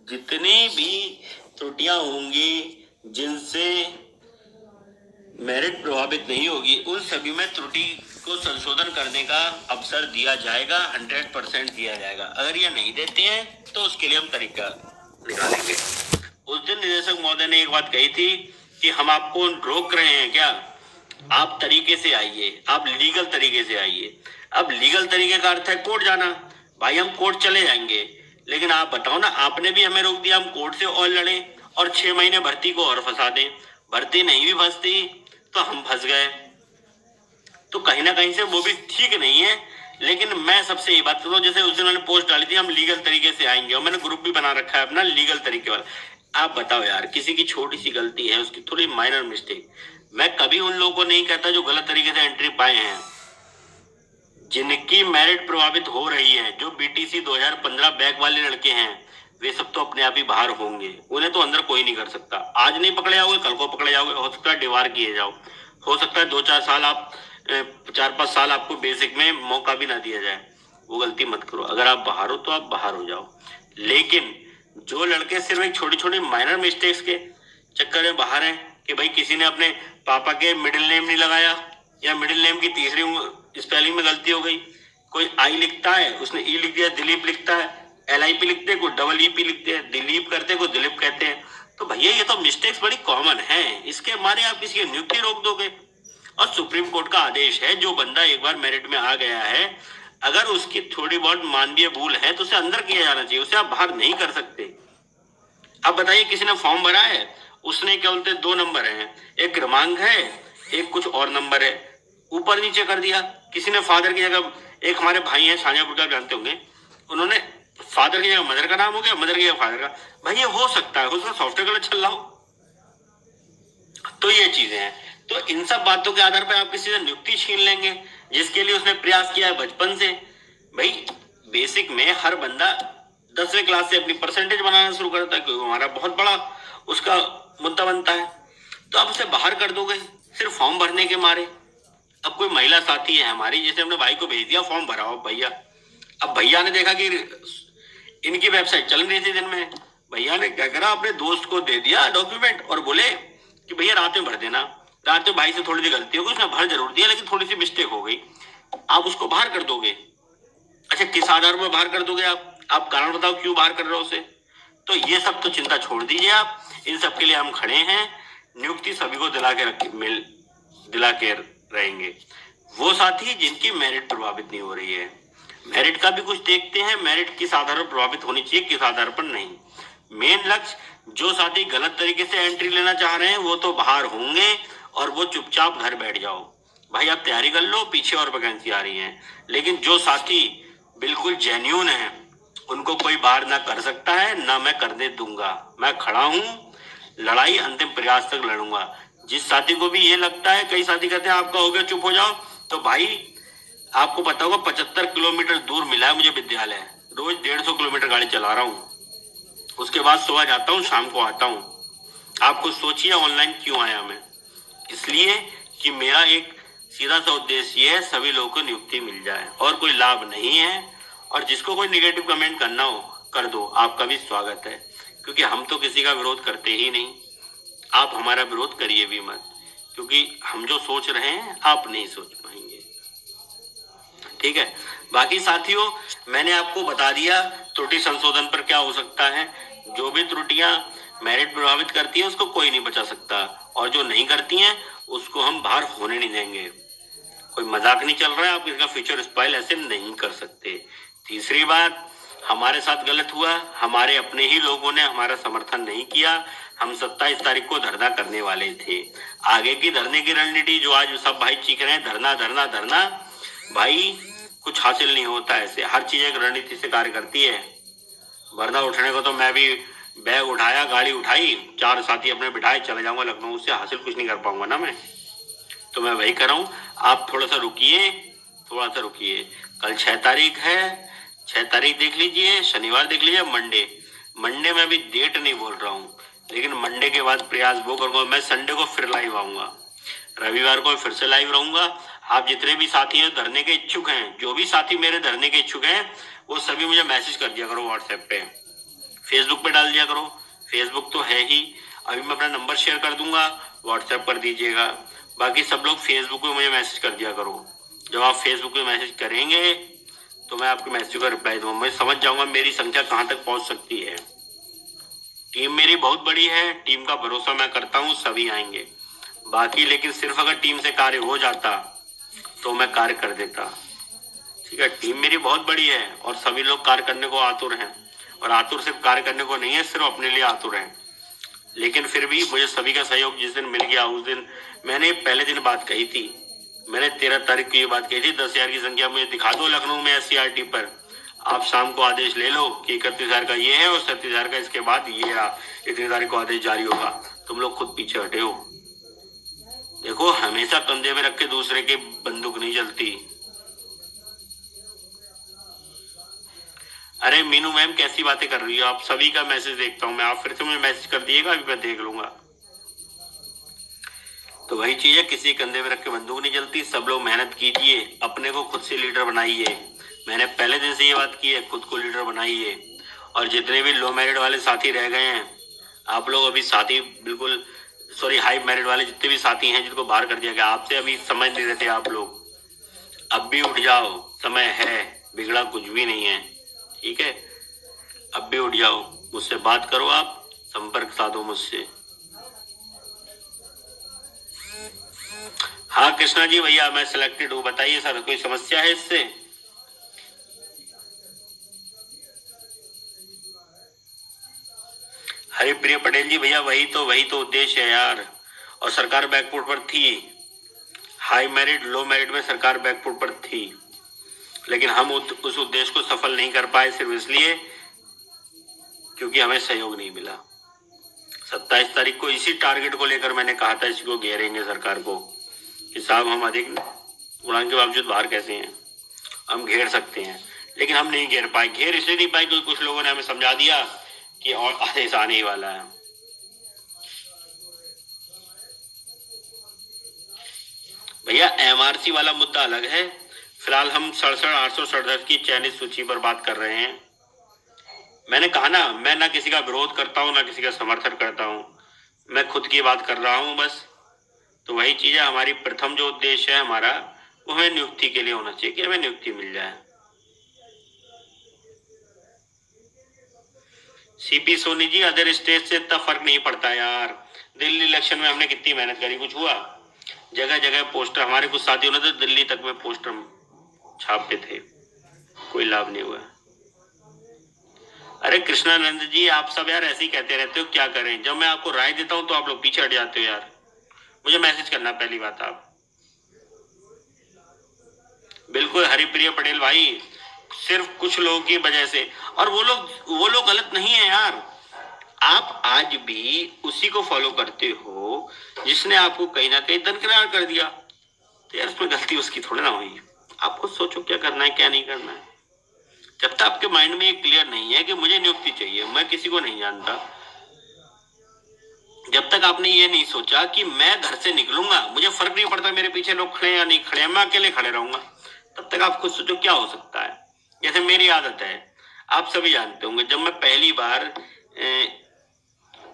जितनी भी त्रुटियां होंगी जिनसे मेरिट प्रभावित नहीं होगी, उन सभी में त्रुटि को संशोधन करने का अवसर दिया जाएगा, 100% दिया जाएगा। अगर ये नहीं देते हैं तो उसके लिए हम तरीका निकालेंगे। उस दिन निदेशक महोदय ने एक बात कही थी कि हम आपको रोक रहे हैं क्या, आप तरीके से आइए, आप लीगल तरीके से आइए। अब लीगल तरीके का अर्थ है कोर्ट जाना। भाई हम कोर्ट चले जाएंगे, लेकिन आप बताओ ना, आपने भी हमें रोक दिया, हम कोर्ट से और लड़े और 6 महीने भर्ती को और फंसा दें। भर्ती नहीं भी फंसती तो हम फंस गए, तो कहीं ना कहीं से वो भी ठीक नहीं है। लेकिन मैं सबसे ये बात करूँ, जैसे उस दिन मैंने पोस्ट डाली थी हम लीगल तरीके से आएंगे, और मैंने ग्रुप भी बना रखा है अपना लीगल तरीके वाला। आप बताओ यार, किसी की छोटी सी गलती है, उसकी थोड़ी माइनर मिस्टेक, मैं कभी उन लोगों को नहीं कहता जो गलत तरीके से एंट्री पाए हैं, जिनकी मेरिट प्रभावित हो रही है, जो बीटीसी 2015 बैक वाले लड़के हैं, वे सब तो अपने आप ही बाहर होंगे, उन्हें तो अंदर कोई नहीं कर सकता। आज नहीं पकड़े जाओगे, कल को पकड़े जाओगे, हो सकता है डिवार किए जाओ, हो सकता है 2-4 साल आप 4-5 साल आपको बेसिक में मौका भी ना दिया जाए। वो गलती मत करो। अगर आप बाहर हो तो आप बाहर हो जाओ। लेकिन जो लड़के सिर्फ एक छोटी छोटी माइनर मिस्टेक्स के चक्कर में बाहर हैं, कि भाई किसी ने अपने पापा के मिडिल नेम नहीं लगाया, या मिडिल नेम की तीसरी स्पेलिंग में गलती हो गई, कोई आई लिखता है उसने ई लिख दिया, दिलीप लिखता है LIP लिखते हैं, कोई डबल EP लिखते हैं, दिलीप करते हैं, कोई दिलीप कहते हैं। तो भैया ये तो मिस्टेक्स बड़ी कॉमन है, इसके मारे आप किसी की नियुक्ति रोक दोगे। और सुप्रीम कोर्ट का आदेश है, जो बंदा एक बार मेरिट में आ गया है, अगर उसकी थोड़ी बहुत मानवीय भूल है तो उसे अंदर किया जाना चाहिए, उसे आप बाहर नहीं कर सकते। अब बताइए, किसी ने फॉर्म भरा है, उसने क्या बोलते 2 नंबर हैं, एक क्रमांक है, एक कुछ और नंबर है, ऊपर नीचे कर दिया। किसी ने फादर की जगह, एक हमारे भाई हैं शाहजहांपुर का, जानते होंगे, उन्होंने फादर की जगह मदर का नाम हो गया, मदर की जगह फादर का। भाई ये हो सकता है, उसका सॉफ्टवेयर गलत चल रहा हो। तो ये चीजें हैं। तो इन सब बातों के आधार पर आप किसी से नियुक्ति छीन लेंगे, जिसके लिए उसने प्रयास किया है बचपन से। भाई बेसिक में हर बंदा 10वीं क्लास से अपनी परसेंटेज बनाना शुरू करता है, क्योंकि हमारा बहुत बड़ा उसका मुद्दा बनता है। तो आप उसे बाहर कर दोगे सिर्फ फॉर्म भरने के मारे। अब कोई महिला साथी है हमारी, जैसे हमने भाई को भेज दिया फॉर्म भरा हो भैया, अब भैया ने देखा कि इनकी वेबसाइट चल रही थी दिन में, भैया ने क्या करा, अपने दोस्त को दे दिया डॉक्यूमेंट और बोले कि भैया रात में भर देना। रात में भाई से थोड़ी सी गलती हो गई, उसने भर जरूर दिया, लेकिन थोड़ी सी मिस्टेक हो गई, आप उसको बाहर कर दोगे। अच्छा, किस आधार पर बाहर कर दोगे आप कारण बताओ, क्यों बाहर कर रहे हो उसे। तो ये सब तो चिंता छोड़ दीजिए आप, इन सब के लिए हम खड़े हैं। नियुक्ति सभी को दिला के रहेंगे। वो साथी जिनकी मेरिट प्रभावित नहीं हो रही है, मेरिट का भी कुछ देखते हैं, मेरिट किस आधार पर प्रभावित होनी चाहिए, किस आधार पर नहीं। मेन लक्ष्य, जो साथी गलत तरीके से एंट्री लेना चाह रहे हैं वो तो बाहर होंगे, और वो चुपचाप घर बैठ जाओ। भाई आप तैयारी कर लो, पीछे और वैकेंसी आ रही है। लेकिन जो साथी बिल्कुल जेन्यून है, उनको कोई बाहर ना कर सकता है, ना मैं करने दूंगा। मैं खड़ा हूं, लड़ाई अंतिम प्रयास तक लड़ूंगा। जिस साथी को भी ये लगता है, कई साथी कहते हैं आपका हो गया चुप हो जाओ, तो भाई आपको पता होगा 75 किलोमीटर दूर मिला है मुझे विद्यालय, रोज 150 किलोमीटर गाड़ी चला रहा हूँ, उसके बाद सुबह जाता हूँ, शाम को आता हूँ। आप कुछ सोचिए ऑनलाइन क्यों आया मैं, इसलिए कि मेरा एक सीधा सा उद्देश्य ये है, सभी लोगों को नियुक्ति मिल जाए, और कोई लाभ नहीं है। और जिसको कोई निगेटिव कमेंट करना हो कर दो, आपका भी स्वागत है, क्योंकि हम तो किसी का विरोध करते ही नहीं। आप हमारा विरोध करिए भी मत, क्योंकि हम जो सोच रहे हैं आप नहीं सोच पाएंगे। ठीक है, बाकी साथियों मैंने आपको बता दिया त्रुटि संशोधन पर क्या हो सकता है। जो भी त्रुटियां मेरिट प्रभावित करती है उसको कोई नहीं बचा सकता, और जो नहीं करती हैं उसको हम बाहर होने नहीं देंगे। कोई मजाक नहीं चल रहा है, आप इसका फ्यूचर स्पॉइल ऐसे नहीं कर सकते। तीसरी बात, हमारे साथ गलत हुआ, हमारे अपने ही लोगों ने हमारा समर्थन नहीं किया। हम 27 तारीख को धरना करने वाले थे। आगे की धरने की रणनीति जो आज सब भाई चीख रहे हैं, धरना धरना धरना, भाई कुछ हासिल नहीं होता ऐसे। हर चीज एक रणनीति से कार्य करती है। वरना उठने को तो मैं भी बैग उठाया, गाड़ी उठाई, 4 साथी अपने बिठाए, चले जाऊंगा लखनऊ, उससे हासिल कुछ नहीं कर पाऊंगा ना मैं। तो मैं वही कर रहा हूँ, आप थोड़ा सा रुकिए, थोड़ा सा रुकिए। कल 6 तारीख है, 6 तारीख देख लीजिए, शनिवार देख लीजिए, मंडे में भी डेट नहीं बोल रहा हूँ, लेकिन मंडे के बाद प्रयास वो करूंगा। मैं संडे को फिर लाइव आऊंगा, रविवार को फिर से लाइव रहूंगा। आप जितने भी साथी हैं धरने के इच्छुक हैं, जो भी साथी मेरे धरने के इच्छुक हैं, वो सभी मुझे मैसेज कर दिया करो व्हाट्सएप पे, फेसबुक पे डाल दिया करो, फेसबुक तो है ही। अभी मैं अपना नंबर शेयर कर दूंगा, व्हाट्सएप कर दीजिएगा। बाकी सब लोग फेसबुक पे मुझे मैसेज कर दिया करो। जब आप फेसबुक पे मैसेज करेंगे तो मैं आपके मैसेज का रिप्लाई दूंगा। मैं समझ जाऊंगा मेरी संख्या कहाँ तक पहुंच सकती है। टीम मेरी बहुत बड़ी है, टीम का भरोसा मैं करता हूँ, सभी आएंगे। बाकी लेकिन सिर्फ अगर टीम से कार्य हो जाता तो मैं कार्य कर देता। ठीक है, टीम मेरी बहुत बड़ी है और सभी लोग कार्य करने को आतुर हैं। और आतुर सिर्फ कार्य करने को नहीं है, सिर्फ अपने लिए आतुर हैं। लेकिन फिर भी मुझे सभी का सहयोग जिस दिन मिल गया, उस दिन मैंने पहले दिन बात कही थी। मैंने 13 तारीख की ये बात कही थी, 10,000 की संख्या मुझे दिखा दो लखनऊ में SCRT पर। आप शाम को आदेश ले लो कि 31,000 का ये है और 37,000 का इसके बाद ये रहा, इतनी तारीख को आदेश जारी होगा। तुम लोग खुद पीछे हटे हो। देखो, हमेशा कंधे में रख के दूसरे की बंदूक नहीं चलती। अरे मीनू मैम, कैसी बातें कर रही हो आप? सभी का मैसेज देखता हूँ मैं। आप फिर से मुझे मैसेज कर दिएगा, अभी मैं देख लूंगा। तो वही चीज है, किसी कंधे में रख के बंदूक नहीं चलती। सब लोग मेहनत कीजिए, अपने को खुद से लीडर बनाइए। मैंने पहले दिन से ये बात की है, खुद को लीडर बनाइए। और जितने भी लो मेरिट वाले साथी रह गए हैं, आप लोग अभी साथी बिल्कुल सॉरी हाई मेरिट वाले जितने भी साथी हैं जिनको बाहर कर दिया गया, आपसे अभी समझ नहीं रहते आप लोग। अब भी उठ जाओ, समय है, बिगड़ा कुछ भी नहीं है। ठीक है, अब भी उठ जाओ, मुझसे बात करो, आप संपर्क साधो मुझसे। हाँ कृष्णा जी भैया, मैं सिलेक्टेड हूँ। बताइए सर, कोई समस्या है इससे? हरिप्रिय पटेल जी भैया, वही तो उद्देश्य है यार। और सरकार बैकफुट पर थी, हाई मेरिट लो मेरिट में सरकार बैकफुट पर थी, लेकिन हम उस उद्देश्य को सफल नहीं कर पाए, सिर्फ इसलिए क्योंकि हमें सहयोग नहीं मिला। 27 तारीख को इसी टारगेट को लेकर मैंने कहा था इसको घेरेंगे सरकार को, कि साहब हम अधिक गुणांक के बावजूद बाहर कैसे हैं, हम घेर सकते हैं। लेकिन हम नहीं घेर पाए। घेर इसलिए नहीं पाए क्योंकि कुछ लोगों ने हमें समझा दिया कि और आदेश आने ही वाला है। भैया MRC वाला मुद्दा अलग है। फिलहाल हम 67,867 की चयनित सूची पर बात कर रहे हैं। मैंने कहा ना, मैं ना किसी का विरोध करता हूँ ना किसी का समर्थन करता हूँ, मैं खुद की बात कर रहा हूँ बस। तो वही चीज है, हमारी प्रथम जो उद्देश्य है हमारा, वो हमें नियुक्ति के लिए होना चाहिए कि हमें नियुक्ति मिल जाए। CP Soni ji, other state से इतना फर्क नहीं पड़ता यार। दिल्ली इलेक्शन में हमने कितनी मेहनत करी, कुछ हुआ? जगह जगह पोस्टर, हमारे कुछ साथियों ने तो दिल्ली तक में पोस्टर छापे थे, कोई लाभ नहीं हुआ। अरे कृष्णानंद जी, आप सब यार ऐसे ही कहते रहते हो, क्या करें? जब मैं आपको राय देता हूं तो आप लोग पीछे हट जाते हो यार। मुझे मैसेज करना पहली बात आप। बिल्कुल हरिप्रिय पटेल भाई, सिर्फ कुछ लोगों की वजह से, और वो लोग गलत नहीं है यार। आप आज भी उसी को फॉलो करते हो जिसने आपको कहीं ना कहीं दरकिनार कर दिया। तो यार उसमें गलती उसकी थोड़ी ना हुई। आप खुद सोचो क्या करना है क्या नहीं करना है। जब तक आपके माइंड में ये क्लियर नहीं है कि मुझे नियुक्ति चाहिए, मैं किसी को नहीं जानता, जब तक आपने ये नहीं सोचा कि मैं घर से निकलूंगा, मुझे फर्क नहीं पड़ता मेरे पीछे लोग खड़े या नहीं खड़े, मैं अकेले खड़े रहूंगा, तब तक आप खुद सोचो क्या हो सकता है। जैसे मेरी आदत है, आप सभी जानते होंगे, जब मैं पहली बार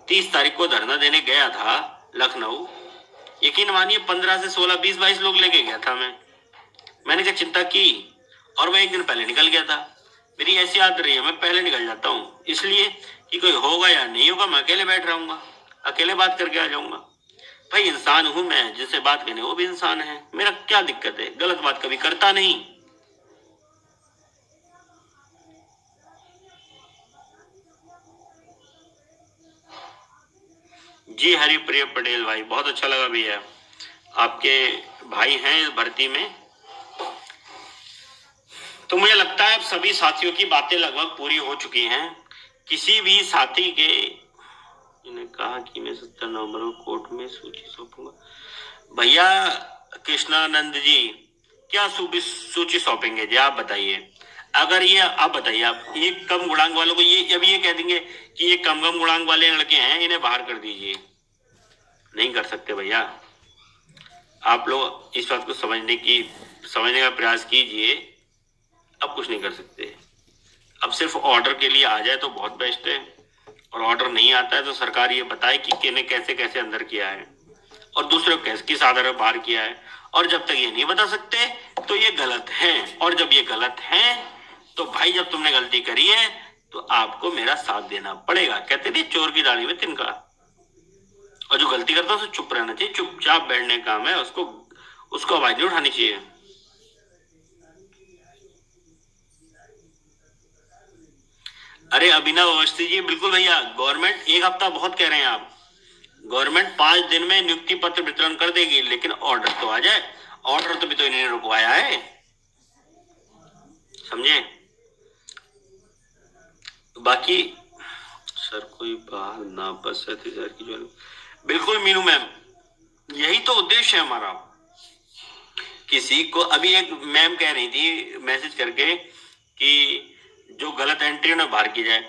30 तारीख को धरना देने गया था लखनऊ, यकीन मानिए 15 से 16, 20, 22 लोग लेके गया था मैंने क्या चिंता की, और मैं एक दिन पहले निकल गया था। मेरी ऐसी आदत रही है, मैं पहले निकल जाता हूँ, इसलिए कि कोई होगा या नहीं होगा, मैं अकेले बैठ रहूंगा, अकेले बात करके आ जाऊंगा। भाई इंसान हूं मैं, जिससे बात करने वो भी इंसान है, मेरा क्या दिक्कत है? गलत बात कभी करता नहीं। जी हरिप्रिय पटेल भाई, बहुत अच्छा लगा भैया, आपके भाई हैं इस भर्ती में। तो मुझे लगता है अब सभी साथियों की बातें लगभग पूरी हो चुकी हैं। किसी भी साथी के, इन्हें कहा कि मैं 17 नवंबर को कोर्ट में सूची सौंपूंगा। भैया कृष्णानंद जी, क्या सूची सौंपेंगे जी, आप बताइए। अगर ये आप बताइए, आप ये कम गुणांक वालों को, ये अभी ये कह देंगे कि ये कम गुणांक वाले लड़के हैं, इन्हें बाहर कर दीजिए, नहीं कर सकते भैया। आप लोग इस बात को समझने का प्रयास कीजिए। अब कुछ नहीं कर सकते, अब सिर्फ ऑर्डर के लिए आ जाए तो बहुत बेस्ट है। ऑर्डर नहीं आता है तो सरकार ये बताए कि किने कैसे कैसे अंदर किया है और दूसरे को कैसे किस आधार पर बाहर किया है। और जब तक ये नहीं बता सकते तो ये गलत है, और जब ये गलत है तो भाई जब तुमने गलती करी है तो आपको मेरा साथ देना पड़ेगा। कहते थे चोर की दाढ़ी में तिनका। और जो गलती करता है उसे चुप रहना चाहिए, चुपचाप बैठने का काम है, उसको आवाज नहीं उठानी चाहिए। अरे अभिनव अवस्थी जी, बिल्कुल भैया, गवर्नमेंट 1 हफ्ता बहुत कह रहे हैं आप, गवर्नमेंट 5 दिन में नियुक्ति पत्र वितरण कर देगी, लेकिन ऑर्डर तो आ जाए। ऑर्डर तो भी तो इन्होंने रुकवाया है, समझे। बाकी सर कोई बाहर ना बस सर की जो, बिल्कुल मीनू मैम, यही तो उद्देश्य है हमारा। किसी को अभी एक मैम कह रही थी मैसेज करके कि जो गलत एंट्री उन्हें बाहर की जाए।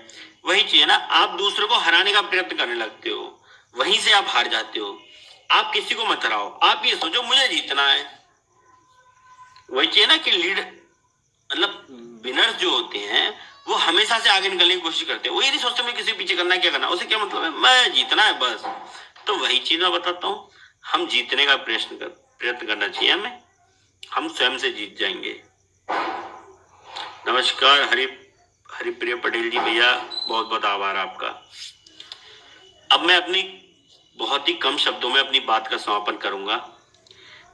वही चीज है ना, आप दूसरे को हराने का प्रयत्न करने लगते हो, वहीं से आप हार जाते हो। आप किसी को मत हराओ, आप ये सोचो मुझे जीतना है। वही चीज है ना कि लीड मतलब विनर्स जो होते हैं वो हमेशा से आगे निकलने की कोशिश करते हैं। वो ये नहीं सोचते मैं किसी पीछे करना क्या करना, उसे क्या मतलब है, मैं जीतना है बस। तो वही चीज मैं बताता हूँ, हम जीतने का प्रयत्न करना चाहिए हमें, हम स्वयं से जीत जाएंगे। नमस्कार हरिप्रिय पटेल जी भैया, बहुत बहुत आभार आपका। अब मैं अपनी बहुत ही कम शब्दों में अपनी बात का समापन करूंगा।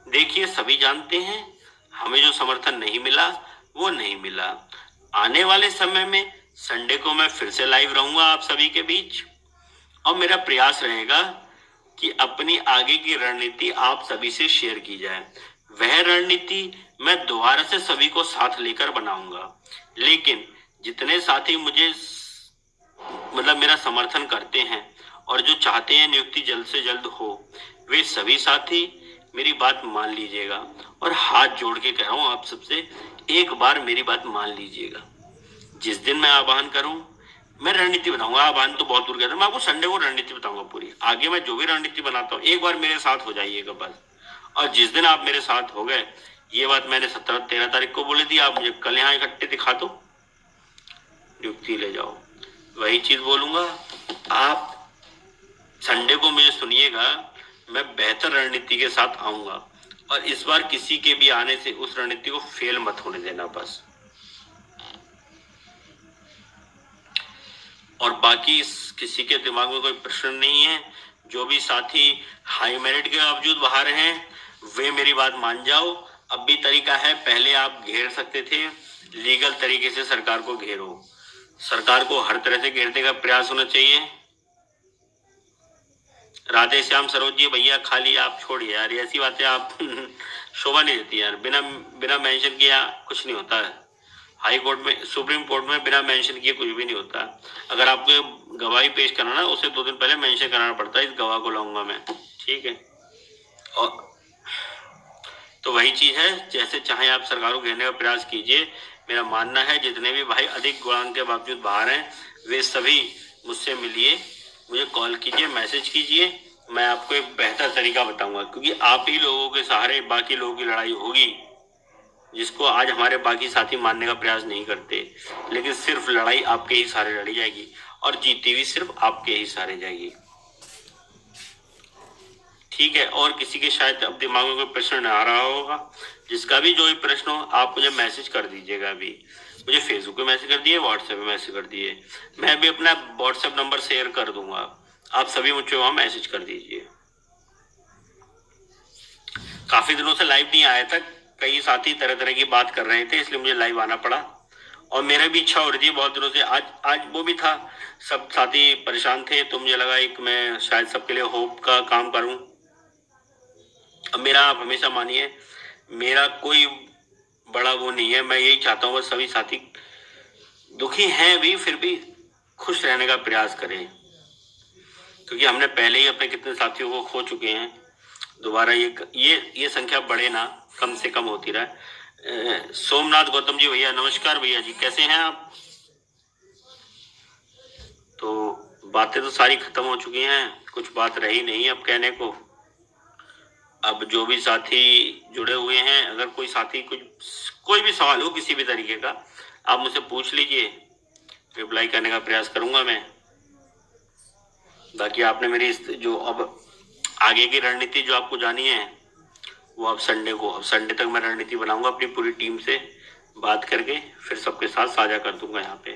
देखिए सभी जानते हैं हमें जो समर्थन नहीं मिला वो नहीं मिला। आने वाले समय में संडे को मैं फिर से लाइव रहूंगा आप सभी के बीच, और मेरा प्रयास रहेगा कि अपनी आगे की रणनीति आप सभी से शेयर की जाए। वह रणनीति मैं दोबारा से सभी को साथ लेकर बनाऊंगा, लेकिन जितने साथी मुझे मतलब मेरा समर्थन करते हैं और जो चाहते हैं नियुक्ति जल्द से जल्द हो, वे सभी साथी मेरी बात मान लीजिएगा। और हाथ जोड़ के कह रहा हूं आप सबसे, एक बार मेरी बात मान लीजिएगा। जिस दिन मैं आह्वान करूं मैं रणनीति बनाऊंगा, आह्वान तो बहुत दूर गया था, मैं आपको संडे को रणनीति बताऊंगा पूरी। आगे मैं जो भी रणनीति बनाता हूँ एक बार मेरे साथ हो जाइएगा बस। और जिस दिन आप मेरे साथ हो गए, ये बात मैंने 13 तारीख को बोली थी, आप मुझे कल यहाँ इकट्ठे दिखा दो, नियुक्ति ले जाओ, वही चीज बोलूंगा। आप संडे को मुझे सुनिएगा, मैं बेहतर रणनीति के साथ आऊंगा, और इस बार किसी के भी आने से उस रणनीति को फेल मत होने देना बस। और बाकी किसी के दिमाग में कोई प्रश्न नहीं है, जो भी साथी हाई मेरिट के बावजूद बाहर हैं वे मेरी बात मान जाओ। अब भी तरीका है, पहले आप घेर सकते थे, लीगल तरीके से सरकार को घेरो, सरकार को हर तरह से घेरने का प्रयास होना चाहिए। राधे श्याम सरोज जी भैया, खाली आप छोड़िए यार, ऐसी बातें आप शोभा नहीं देती यार, बिना मेंशन किया कुछ नहीं होता है। हाई कोर्ट में, सुप्रीम कोर्ट में बिना मेंशन किए कुछ भी नहीं होता। अगर आपको गवाही पेश करना ना, उसे 2 दिन पहले मेंशन कराना पड़ता है, इस गवाह को लाऊंगा मैं, ठीक है। और तो वही चीज है, जैसे चाहे आप सरकार को घेरने का प्रयास कीजिए। मेरा मानना है जितने भी भाई अधिक गुणांक के बावजूद बाहर हैं वे सभी मुझसे मिलिए, मुझे कॉल कीजिए, मैसेज कीजिए, मैं आपको एक बेहतर तरीका बताऊंगा। क्योंकि आप ही लोगों के सहारे बाकी लोगों की लड़ाई होगी, जिसको आज हमारे बाकी साथी मानने का प्रयास नहीं करते, लेकिन सिर्फ लड़ाई आपके ही सहारे लड़ी जाएगी, और जीती भी सिर्फ आपके ही सहारे जाएगी, ठीक है। और किसी के शायद अब दिमाग में कोई प्रश्न आ रहा होगा, जिसका भी जो भी प्रश्न हो आप मुझे मैसेज कर दीजिएगा। अभी मुझे फेसबुक पे मैसेज कर दिए, व्हाट्सएप पे मैसेज कर दिए, मैं भी अपना व्हाट्सएप नंबर शेयर कर दूंगा, आप सभी मुझे वहां मैसेज कर दीजिए। काफी दिनों से लाइव नहीं आया था, कई साथी तरह तरह की बात कर रहे थे, इसलिए मुझे लाइव आना पड़ा, और मेरा भी इच्छा हो रही थी बहुत दिनों से। आज वो भी था, सब साथी परेशान थे, तो मुझे लगा एक मैं शायद सबके लिए होप का काम करूं। अब मेरा, आप हमेशा मानिए, मेरा कोई बड़ा वो नहीं है, मैं यही चाहता हूँ बस सभी साथी दुखी हैं भी फिर भी खुश रहने का प्रयास करें, क्योंकि हमने पहले ही अपने कितने साथियों को खो चुके हैं। दोबारा ये संख्या बढ़े ना, कम से कम होती रहे। सोमनाथ गौतम जी भैया, नमस्कार भैया जी, कैसे हैं आप। तो बातें तो सारी खत्म हो चुकी हैं, कुछ बात रही नहीं अब कहने को। अब जो भी साथी जुड़े हुए हैं, अगर कोई साथी कोई भी सवाल हो किसी भी तरीके का, आप मुझसे पूछ लीजिए, रिप्लाई करने का प्रयास करूंगा मैं। बाकी आपने मेरी जो अब आगे की रणनीति जो आपको जानी है वो अब संडे तक मैं रणनीति बनाऊंगा अपनी पूरी टीम से बात करके, फिर सबके साथ साझा कर दूंगा यहाँ पे।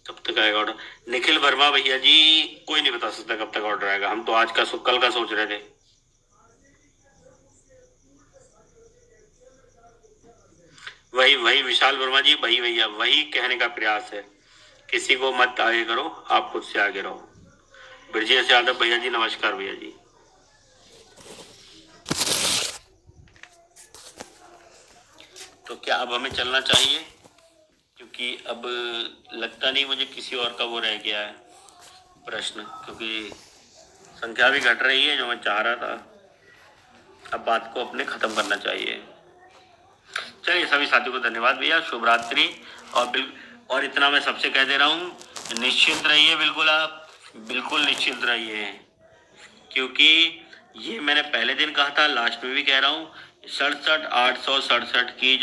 कब तक आएगा ऑर्डर? निखिल वर्मा भैया जी, कोई नहीं बता सकता कब तक ऑर्डर आएगा। हम तो आज का कल का सोच रहे थे। वही वही विशाल वर्मा जी, वही भैया, वही कहने का प्रयास है। किसी को मत आगे करो, आप खुद से आगे रहो। ब्रजेश यादव भैया जी, नमस्कार भैया जी। तो क्या अब हमें चलना चाहिए? क्योंकि अब लगता नहीं मुझे किसी और का वो रह गया है प्रश्न, क्योंकि संख्या भी घट रही है जो मैं चाह रहा था। अब बात को अपने खत्म करना चाहिए। चलिए, सभी साथियों को धन्यवाद भैया, शुभ रात्रि। और इतना मैं सबसे कह दे रहा हूँ, निश्चिंत रहिए, बिल्कुल आप बिल्कुल निश्चिंत रहिए, क्योंकि ये मैंने पहले दिन कहा था, लास्ट में भी कह रहा हूँ, 67,867 की जो